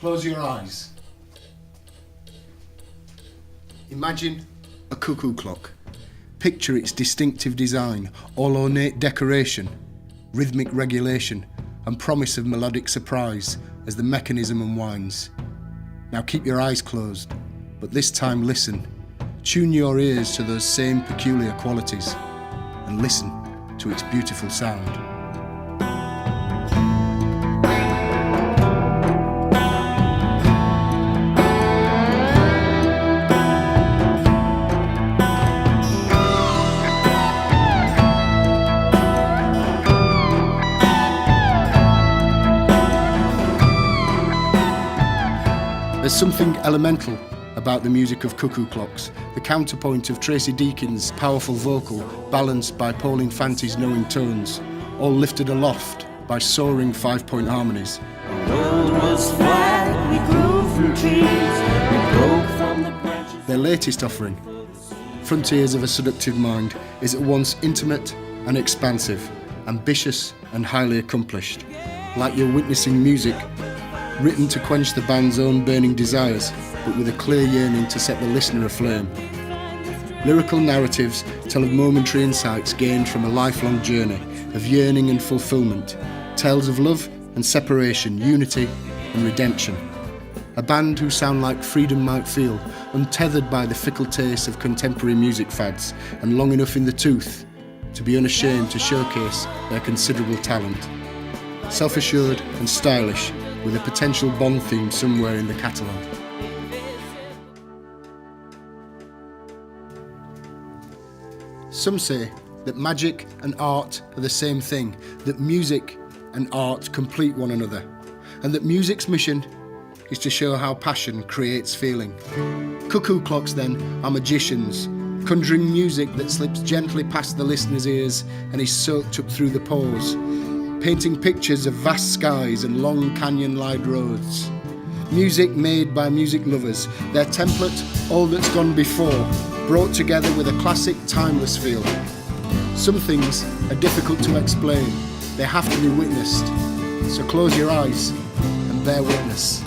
Close your eyes. Imagine a cuckoo clock. Picture its distinctive design, all ornate decoration, rhythmic regulation, and promise of melodic surprise as the mechanism unwinds. Now keep your eyes closed, but this time listen. Tune your ears to those same peculiar qualities and listen to its beautiful sound. There's something elemental about the music of Cuckoo Clocks, the counterpoint of Tracy Deakin's powerful vocal, balanced by Paul Infanti's knowing tones, all lifted aloft by soaring five-point harmonies. The world was flat, we grew from trees, we broke from the branches. Their latest offering, Frontiers of a Seductive Mind, is at once intimate and expansive, ambitious and highly accomplished, like you're witnessing music written to quench the band's own burning desires, but with a clear yearning to set the listener aflame. Lyrical narratives tell of momentary insights gained from a lifelong journey of yearning and fulfillment, tales of love and separation, unity and redemption. A band who sound like freedom might feel, untethered by the fickle taste of contemporary music fads, and long enough in the tooth to be unashamed to showcase their considerable talent. Self-assured and stylish, with a potential Bond theme somewhere in the catalogue. Some say that magic and art are the same thing, that music and art complete one another, and that music's mission is to show how passion creates feeling. Cuckoo Clocks, then, are magicians, conjuring music that slips gently past the listener's ears and is soaked up through the pores, painting pictures of vast skies and long canyon-lined roads. Music made by music lovers, their template, all that's gone before, brought together with a classic, timeless feel. Some things are difficult to explain, they have to be witnessed. So close your eyes and bear witness.